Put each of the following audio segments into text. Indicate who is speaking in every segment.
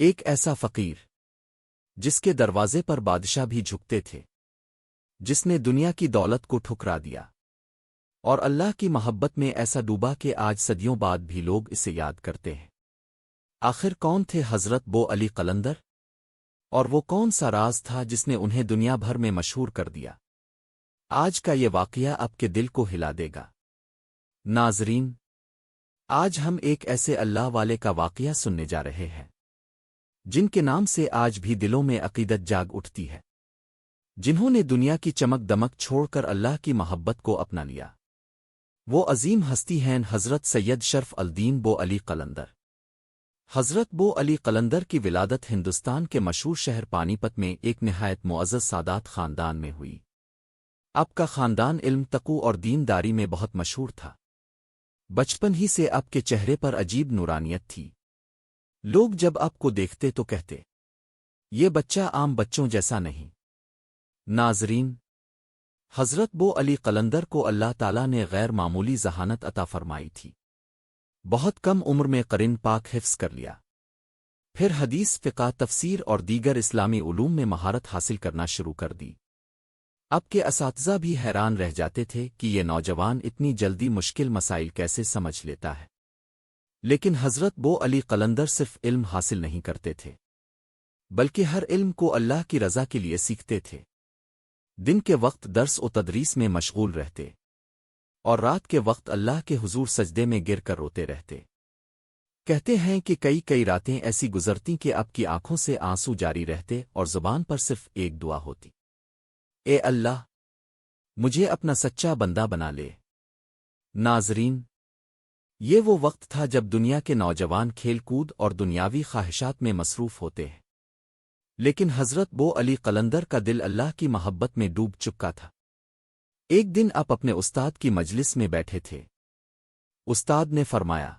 Speaker 1: ایک ایسا فقیر جس کے دروازے پر بادشاہ بھی جھکتے تھے، جس نے دنیا کی دولت کو ٹھکرا دیا اور اللہ کی محبت میں ایسا ڈوبا کہ آج صدیوں بعد بھی لوگ اسے یاد کرتے ہیں۔ آخر کون تھے حضرت بو علی قلندر؟ اور وہ کون سا راز تھا جس نے انہیں دنیا بھر میں مشہور کر دیا؟ آج کا یہ واقعہ آپ کے دل کو ہلا دے گا۔ ناظرین، آج ہم ایک ایسے اللہ والے کا واقعہ سننے جا رہے ہیں جن کے نام سے آج بھی دلوں میں عقیدت جاگ اٹھتی ہے، جنہوں نے دنیا کی چمک دمک چھوڑ کر اللہ کی محبت کو اپنا لیا۔ وہ عظیم ہستی ہیں حضرت سید شرف الدین بو علی قلندر۔ حضرت بو علی قلندر کی ولادت ہندوستان کے مشہور شہر پانی پت میں ایک نہایت معزز سادات خاندان میں ہوئی۔ آپ کا خاندان علم، تقوی اور دین داری میں بہت مشہور تھا۔ بچپن ہی سے آپ کے چہرے پر عجیب نورانیت تھی۔ لوگ جب آپ کو دیکھتے تو کہتے، یہ بچہ عام بچوں جیسا نہیں۔ ناظرین، حضرت بو علی قلندر کو اللہ تعالیٰ نے غیر معمولی ذہانت عطا فرمائی تھی۔ بہت کم عمر میں قرآن پاک حفظ کر لیا، پھر حدیث، فقہ، تفسیر اور دیگر اسلامی علوم میں مہارت حاصل کرنا شروع کر دی۔ اب کے اساتذہ بھی حیران رہ جاتے تھے کہ یہ نوجوان اتنی جلدی مشکل مسائل کیسے سمجھ لیتا ہے۔ لیکن حضرت بو علی قلندر صرف علم حاصل نہیں کرتے تھے، بلکہ ہر علم کو اللہ کی رضا کے لیے سیکھتے تھے۔ دن کے وقت درس و تدریس میں مشغول رہتے اور رات کے وقت اللہ کے حضور سجدے میں گر کر روتے رہتے۔ کہتے ہیں کہ کئی راتیں ایسی گزرتی کہ اب کی آنکھوں سے آنسو جاری رہتے اور زبان پر صرف ایک دعا ہوتی، اے اللہ، مجھے اپنا سچا بندہ بنا لے۔ ناظرین، یہ وہ وقت تھا جب دنیا کے نوجوان کھیل کود اور دنیاوی خواہشات میں مصروف ہوتے ہیں، لیکن حضرت بو علی قلندر کا دل اللہ کی محبت میں ڈوب چکا تھا۔ ایک دن آپ اپنے استاد کی مجلس میں بیٹھے تھے۔ استاد نے فرمایا،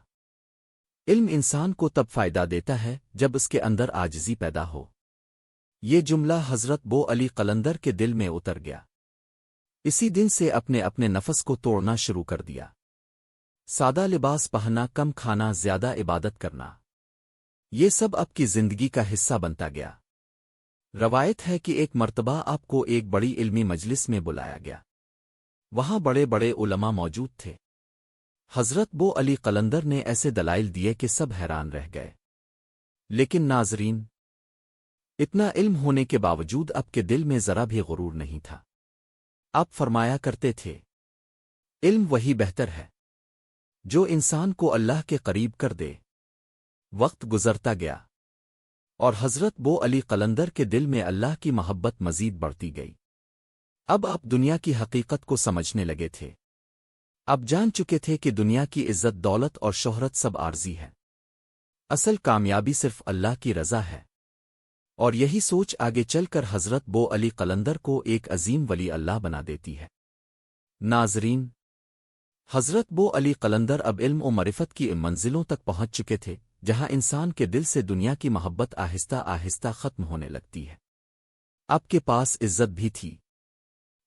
Speaker 1: علم انسان کو تب فائدہ دیتا ہے جب اس کے اندر عاجزی پیدا ہو۔ یہ جملہ حضرت بو علی قلندر کے دل میں اتر گیا۔ اسی دن سے اپنے نفس کو توڑنا شروع کر دیا۔ سادہ لباس پہننا، کم کھانا، زیادہ عبادت کرنا، یہ سب آپ کی زندگی کا حصہ بنتا گیا۔ روایت ہے کہ ایک مرتبہ آپ کو ایک بڑی علمی مجلس میں بلایا گیا۔ وہاں بڑے بڑے علماء موجود تھے۔ حضرت بو علی قلندر نے ایسے دلائل دیے کہ سب حیران رہ گئے۔ لیکن ناظرین، اتنا علم ہونے کے باوجود آپ کے دل میں ذرا بھی غرور نہیں تھا۔ آپ فرمایا کرتے تھے، علم وہی بہتر ہے جو انسان کو اللہ کے قریب کر دے۔ وقت گزرتا گیا اور حضرت بو علی قلندر کے دل میں اللہ کی محبت مزید بڑھتی گئی۔ اب آپ دنیا کی حقیقت کو سمجھنے لگے تھے۔ اب جان چکے تھے کہ دنیا کی عزت، دولت اور شہرت سب عارضی ہے، اصل کامیابی صرف اللہ کی رضا ہے۔ اور یہی سوچ آگے چل کر حضرت بو علی قلندر کو ایک عظیم ولی اللہ بنا دیتی ہے۔ ناظرین، حضرت بو علی قلندر اب علم و معرفت کی منزلوں تک پہنچ چکے تھے جہاں انسان کے دل سے دنیا کی محبت آہستہ آہستہ ختم ہونے لگتی ہے۔ آپ کے پاس عزت بھی تھی،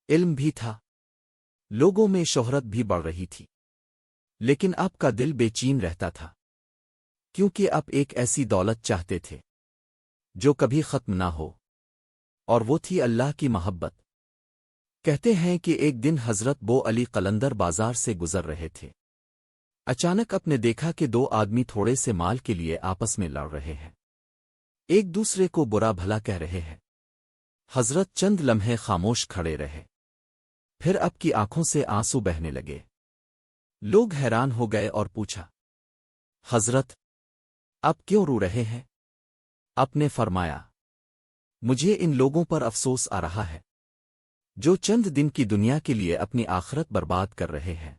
Speaker 1: علم بھی تھا، لوگوں میں شہرت بھی بڑھ رہی تھی، لیکن آپ کا دل بے چین رہتا تھا، کیونکہ آپ ایک ایسی دولت چاہتے تھے جو کبھی ختم نہ ہو، اور وہ تھی اللہ کی محبت۔ کہتے ہیں کہ ایک دن حضرت بو علی قلندر بازار سے گزر رہے تھے۔ اچانک آپ نے دیکھا کہ دو آدمی تھوڑے سے مال کے لیے آپس میں لڑ رہے ہیں، ایک دوسرے کو برا بھلا کہہ رہے ہیں۔ حضرت چند لمحے خاموش کھڑے رہے، پھر آپ کی آنکھوں سے آنسو بہنے لگے۔ لوگ حیران ہو گئے اور پوچھا، حضرت، آپ کیوں رو رہے ہیں؟ آپ نے فرمایا، مجھے ان لوگوں پر افسوس آ رہا ہے جو چند دن کی دنیا کے لیے اپنی آخرت برباد کر رہے ہیں۔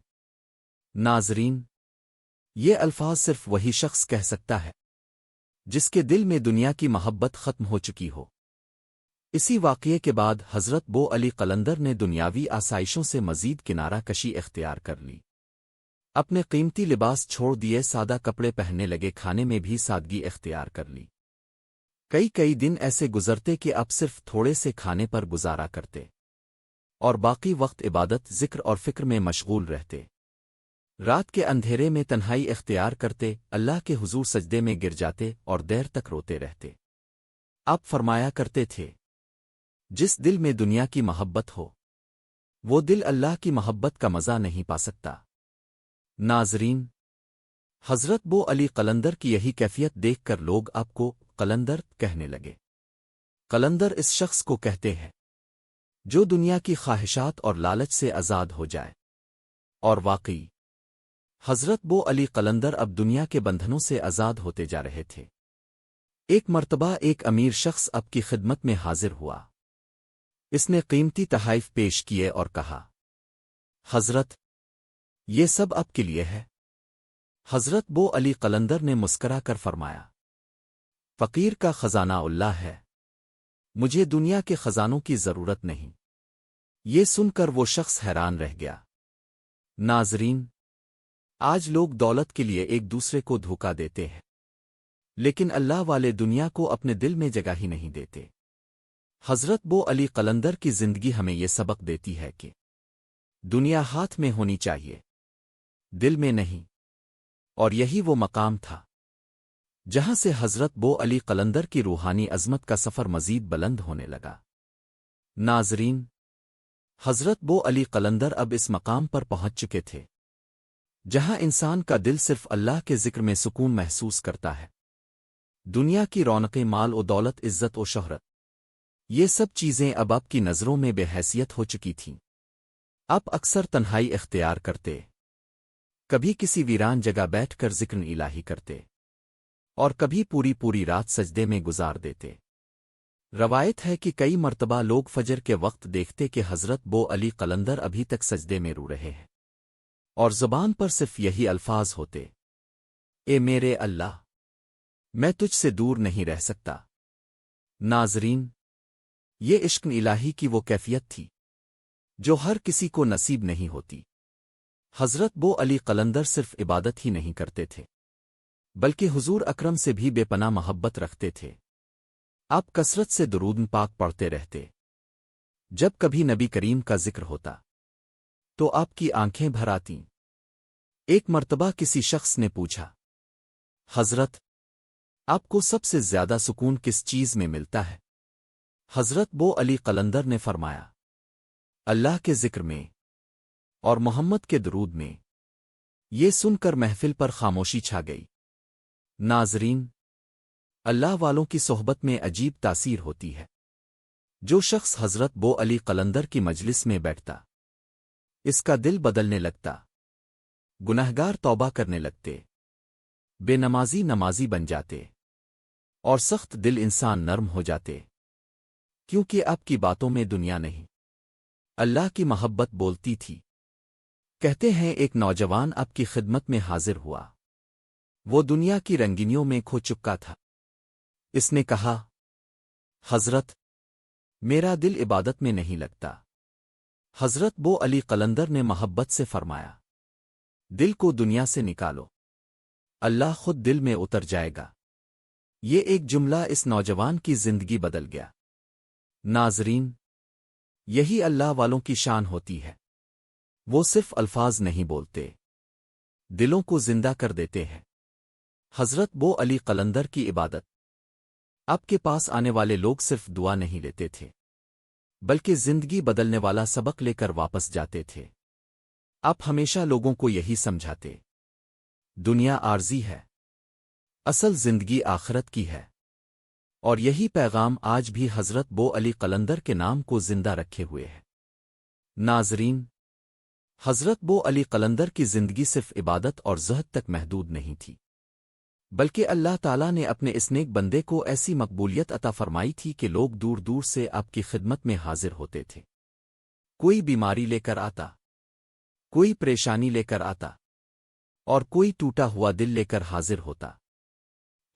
Speaker 1: ناظرین، یہ الفاظ صرف وہی شخص کہہ سکتا ہے جس کے دل میں دنیا کی محبت ختم ہو چکی ہو۔ اسی واقعے کے بعد حضرت بو علی قلندر نے دنیاوی آسائشوں سے مزید کنارہ کشی اختیار کر لی۔ اپنے قیمتی لباس چھوڑ دیے، سادہ کپڑے پہننے لگے، کھانے میں بھی سادگی اختیار کر لی۔ کئی دن ایسے گزرتے کہ اب صرف تھوڑے سے کھانے پر گزارا کرتے اور باقی وقت عبادت، ذکر اور فکر میں مشغول رہتے۔ رات کے اندھیرے میں تنہائی اختیار کرتے اللہ کے حضور سجدے میں گر جاتے اور دیر تک روتے رہتے۔ آپ فرمایا کرتے تھے، جس دل میں دنیا کی محبت ہو وہ دل اللہ کی محبت کا مزہ نہیں پا سکتا۔ ناظرین، حضرت بو علی قلندر کی یہی کیفیت دیکھ کر لوگ آپ کو قلندر کہنے لگے۔ قلندر اس شخص کو کہتے ہیں جو دنیا کی خواہشات اور لالچ سے آزاد ہو جائے، اور واقعی حضرت بو علی قلندر اب دنیا کے بندھنوں سے آزاد ہوتے جا رہے تھے۔ ایک مرتبہ ایک امیر شخص اب کی خدمت میں حاضر ہوا۔ اس نے قیمتی تحائف پیش کیے اور کہا، حضرت، یہ سب آپ کے لیے ہے۔ حضرت بو علی قلندر نے مسکرا کر فرمایا، فقیر کا خزانہ اللہ ہے، مجھے دنیا کے خزانوں کی ضرورت نہیں۔ یہ سن کر وہ شخص حیران رہ گیا۔ ناظرین، آج لوگ دولت کے لیے ایک دوسرے کو دھوکا دیتے ہیں، لیکن اللہ والے دنیا کو اپنے دل میں جگہ ہی نہیں دیتے۔ حضرت بو علی قلندر کی زندگی ہمیں یہ سبق دیتی ہے کہ دنیا ہاتھ میں ہونی چاہیے، دل میں نہیں، اور یہی وہ مقام تھا جہاں سے حضرت بو علی قلندر کی روحانی عظمت کا سفر مزید بلند ہونے لگا۔ ناظرین، حضرت بو علی قلندر اب اس مقام پر پہنچ چکے تھے جہاں انسان کا دل صرف اللہ کے ذکر میں سکون محسوس کرتا ہے۔ دنیا کی رونقیں، مال و دولت، عزت و شہرت، یہ سب چیزیں اب آپ کی نظروں میں بے حیثیت ہو چکی تھیں۔ آپ اکثر تنہائی اختیار کرتے، کبھی کسی ویران جگہ بیٹھ کر ذکر الہی کرتے، اور کبھی پوری رات سجدے میں گزار دیتے۔ روایت ہے کہ کئی مرتبہ لوگ فجر کے وقت دیکھتے کہ حضرت بو علی قلندر ابھی تک سجدے میں رو رہے ہیں، اور زبان پر صرف یہی الفاظ ہوتے، اے میرے اللہ، میں تجھ سے دور نہیں رہ سکتا۔ ناظرین، یہ عشق الہی کی وہ کیفیت تھی جو ہر کسی کو نصیب نہیں ہوتی۔ حضرت بو علی قلندر صرف عبادت ہی نہیں کرتے تھے، بلکہ حضور اکرم سے بھی بے پناہ محبت رکھتے تھے۔ آپ کثرت سے درود پاک پڑھتے رہتے۔ جب کبھی نبی کریم کا ذکر ہوتا تو آپ کی آنکھیں بھر آتیں۔ ایک مرتبہ کسی شخص نے پوچھا، حضرت، آپ کو سب سے زیادہ سکون کس چیز میں ملتا ہے؟ حضرت بو علی قلندر نے فرمایا، اللہ کے ذکر میں اور محمد کے درود میں۔ یہ سن کر محفل پر خاموشی چھا گئی۔ ناظرین، اللہ والوں کی صحبت میں عجیب تاثیر ہوتی ہے۔ جو شخص حضرت بو علی قلندر کی مجلس میں بیٹھتا، اس کا دل بدلنے لگتا، گنہگار توبہ کرنے لگتے، بے نمازی نمازی بن جاتے، اور سخت دل انسان نرم ہو جاتے، کیونکہ آپ کی باتوں میں دنیا نہیں، اللہ کی محبت بولتی تھی۔ کہتے ہیں ایک نوجوان آپ کی خدمت میں حاضر ہوا۔ وہ دنیا کی رنگینیوں میں کھو چکا تھا۔ اس نے کہا، حضرت، میرا دل عبادت میں نہیں لگتا۔ حضرت بو علی قلندر نے محبت سے فرمایا، دل کو دنیا سے نکالو، اللہ خود دل میں اتر جائے گا۔ یہ ایک جملہ اس نوجوان کی زندگی بدل گیا۔ ناظرین، یہی اللہ والوں کی شان ہوتی ہے۔ وہ صرف الفاظ نہیں بولتے، دلوں کو زندہ کر دیتے ہیں۔ حضرت بو علی قلندر کی عبادت۔ آپ کے پاس آنے والے لوگ صرف دعا نہیں لیتے تھے، بلکہ زندگی بدلنے والا سبق لے کر واپس جاتے تھے۔ آپ ہمیشہ لوگوں کو یہی سمجھاتے، دنیا عارضی ہے، اصل زندگی آخرت کی ہے۔ اور یہی پیغام آج بھی حضرت بو علی قلندر کے نام کو زندہ رکھے ہوئے ہے۔ ناظرین، حضرت بو علی قلندر کی زندگی صرف عبادت اور زہد تک محدود نہیں تھی، بلکہ اللہ تعالیٰ نے اپنے اس نیک بندے کو ایسی مقبولیت عطا فرمائی تھی کہ لوگ دور دور سے آپ کی خدمت میں حاضر ہوتے تھے۔ کوئی بیماری لے کر آتا، کوئی پریشانی لے کر آتا، اور کوئی ٹوٹا ہوا دل لے کر حاضر ہوتا،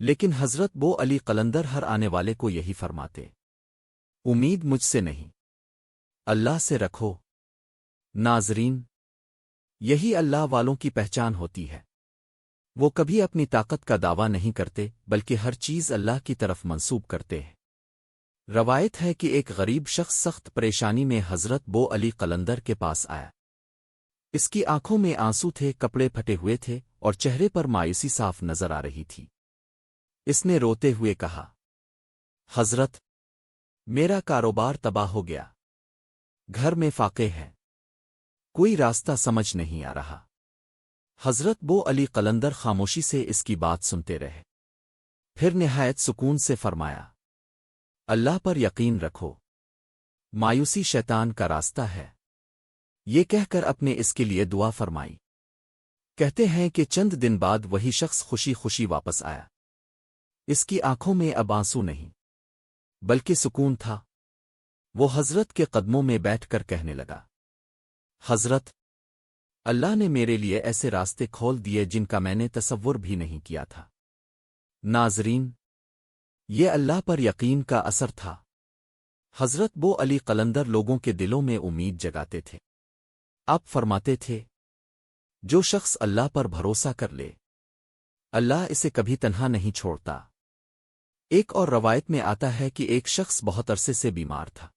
Speaker 1: لیکن حضرت بو علی قلندر ہر آنے والے کو یہی فرماتے، امید مجھ سے نہیں، اللہ سے رکھو۔ ناظرین، یہی اللہ والوں کی پہچان ہوتی ہے۔ وہ کبھی اپنی طاقت کا دعویٰ نہیں کرتے، بلکہ ہر چیز اللہ کی طرف منسوب کرتے ہیں۔ روایت ہے کہ ایک غریب شخص سخت پریشانی میں حضرت بو علی قلندر کے پاس آیا۔ اس کی آنکھوں میں آنسو تھے، کپڑے پھٹے ہوئے تھے اور چہرے پر مایوسی صاف نظر آ رہی تھی۔ اس نے روتے ہوئے کہا، حضرت، میرا کاروبار تباہ ہو گیا، گھر میں فاقے ہے، کوئی راستہ سمجھ نہیں آ رہا۔ حضرت بو علی قلندر خاموشی سے اس کی بات سنتے رہے، پھر نہایت سکون سے فرمایا، اللہ پر یقین رکھو، مایوسی شیطان کا راستہ ہے۔ یہ کہہ کر اپنے اس کے لیے دعا فرمائی۔ کہتے ہیں کہ چند دن بعد وہی شخص خوشی خوشی واپس آیا۔ اس کی آنکھوں میں اب آنسو نہیں بلکہ سکون تھا۔ وہ حضرت کے قدموں میں بیٹھ کر کہنے لگا، حضرت، اللہ نے میرے لیے ایسے راستے کھول دیے جن کا میں نے تصور بھی نہیں کیا تھا۔ ناظرین، یہ اللہ پر یقین کا اثر تھا۔ حضرت بو علی قلندر لوگوں کے دلوں میں امید جگاتے تھے۔ آپ فرماتے تھے، جو شخص اللہ پر بھروسہ کر لے، اللہ اسے کبھی تنہا نہیں چھوڑتا۔ ایک اور روایت میں آتا ہے کہ ایک شخص بہت عرصے سے بیمار تھا،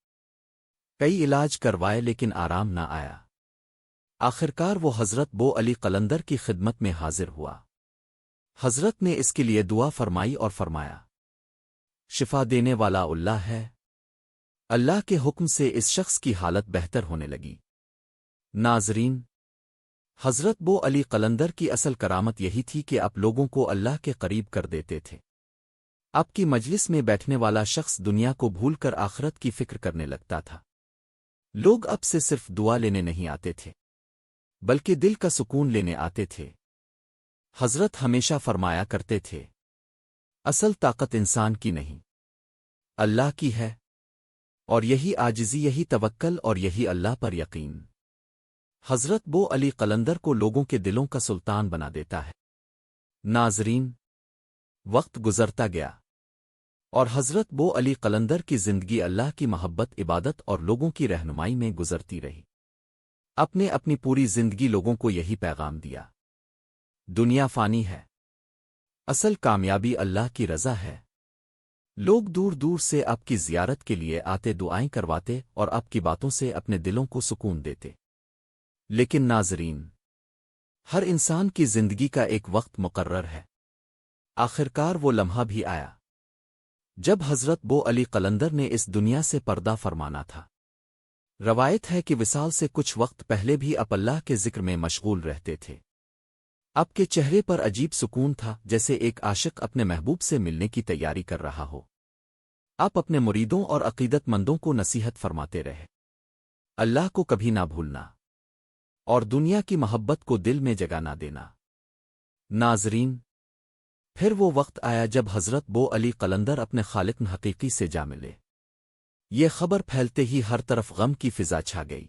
Speaker 1: کئی علاج کروائے لیکن آرام نہ آیا۔ آخرکار وہ حضرت بو علی قلندر کی خدمت میں حاضر ہوا۔ حضرت نے اس کے لیے دعا فرمائی اور فرمایا، شفا دینے والا اللہ ہے۔ اللہ کے حکم سے اس شخص کی حالت بہتر ہونے لگی۔ ناظرین، حضرت بو علی قلندر کی اصل کرامت یہی تھی کہ آپ لوگوں کو اللہ کے قریب کر دیتے تھے۔ آپ کی مجلس میں بیٹھنے والا شخص دنیا کو بھول کر آخرت کی فکر کرنے لگتا تھا۔ لوگ اب سے صرف دعا لینے نہیں آتے تھے بلکہ دل کا سکون لینے آتے تھے۔ حضرت ہمیشہ فرمایا کرتے تھے، اصل طاقت انسان کی نہیں، اللہ کی ہے، اور یہی عاجزی، یہی توکل اور یہی اللہ پر یقین حضرت بو علی قلندر کو لوگوں کے دلوں کا سلطان بنا دیتا ہے۔ ناظرین، وقت گزرتا گیا اور حضرت بو علی قلندر کی زندگی اللہ کی محبت، عبادت اور لوگوں کی رہنمائی میں گزرتی رہی۔ اپنی پوری زندگی لوگوں کو یہی پیغام دیا، دنیا فانی ہے، اصل کامیابی اللہ کی رضا ہے۔ لوگ دور دور سے آپ کی زیارت کے لیے آتے، دعائیں کرواتے اور آپ کی باتوں سے اپنے دلوں کو سکون دیتے۔ لیکن ناظرین، ہر انسان کی زندگی کا ایک وقت مقرر ہے۔ آخرکار وہ لمحہ بھی آیا جب حضرت بو علی قلندر نے اس دنیا سے پردہ فرمانا تھا۔ روایت ہے کہ وصال سے کچھ وقت پہلے بھی آپ اللہ کے ذکر میں مشغول رہتے تھے۔ آپ کے چہرے پر عجیب سکون تھا، جیسے ایک عاشق اپنے محبوب سے ملنے کی تیاری کر رہا ہو۔ آپ اپنے مریدوں اور عقیدت مندوں کو نصیحت فرماتے رہے، اللہ کو کبھی نہ بھولنا اور دنیا کی محبت کو دل میں جگہ نہ دینا۔ ناظرین، پھر وہ وقت آیا جب حضرت بو علی قلندر اپنے خالق حقیقی سے جا ملے۔ یہ خبر پھیلتے ہی ہر طرف غم کی فضا چھا گئی۔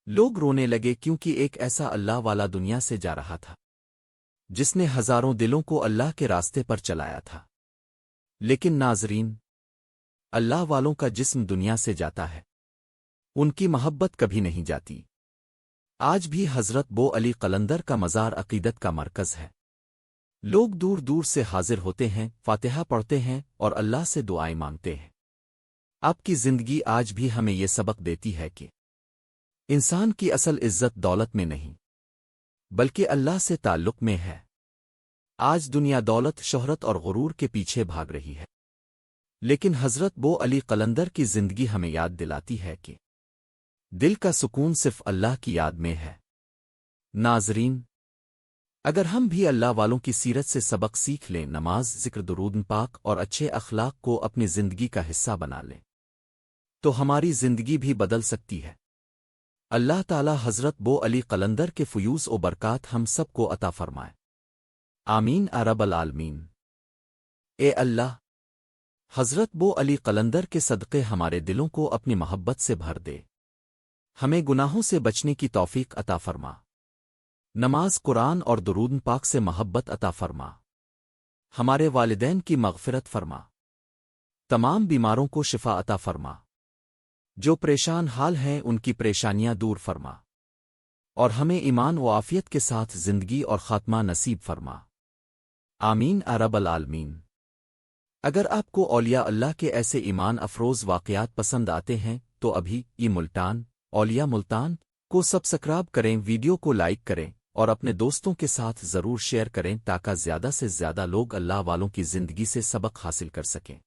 Speaker 1: لوگ رونے لگے کیونکہ ایک ایسا اللہ والا دنیا سے جا رہا تھا جس نے ہزاروں دلوں کو اللہ کے راستے پر چلایا تھا۔ لیکن ناظرین، اللہ والوں کا جسم دنیا سے جاتا ہے، ان کی محبت کبھی نہیں جاتی۔ آج بھی حضرت بو علی قلندر کا مزار عقیدت کا مرکز ہے۔ لوگ دور دور سے حاضر ہوتے ہیں، فاتحہ پڑھتے ہیں اور اللہ سے دعائیں مانگتے ہیں۔ آپ کی زندگی آج بھی ہمیں یہ سبق دیتی ہے کہ انسان کی اصل عزت دولت میں نہیں بلکہ اللہ سے تعلق میں ہے۔ آج دنیا دولت، شہرت اور غرور کے پیچھے بھاگ رہی ہے، لیکن حضرت بو علی قلندر کی زندگی ہمیں یاد دلاتی ہے کہ دل کا سکون صرف اللہ کی یاد میں ہے۔ ناظرین، اگر ہم بھی اللہ والوں کی سیرت سے سبق سیکھ لیں، نماز، ذکر، درود پاک اور اچھے اخلاق کو اپنی زندگی کا حصہ بنا لیں، تو ہماری زندگی بھی بدل سکتی ہے۔ اللہ تعالی حضرت بو علی قلندر کے فیوز و برکات ہم سب کو عطا فرمائے، آمین رب العالمین۔ اے اللہ، حضرت بو علی قلندر کے صدقے ہمارے دلوں کو اپنی محبت سے بھر دے، ہمیں گناہوں سے بچنے کی توفیق عطا فرما، نماز، قرآن اور درود پاک سے محبت عطا فرما، ہمارے والدین کی مغفرت فرما، تمام بیماروں کو شفا عطا فرما، جو پریشان حال ہیں ان کی پریشانیاں دور فرما، اور ہمیں ایمان و عافیت کے ساتھ زندگی اور خاتمہ نصیب فرما، آمین رب العالمین۔ اگر آپ کو اولیاء اللہ کے ایسے ایمان افروز واقعات پسند آتے ہیں تو ابھی ملتان اولیاء ملتان کو سبسکرائب کریں، ویڈیو کو لائک کریں اور اپنے دوستوں کے ساتھ ضرور شیئر کریں تاکہ زیادہ سے زیادہ لوگ اللہ والوں کی زندگی سے سبق حاصل کر سکیں۔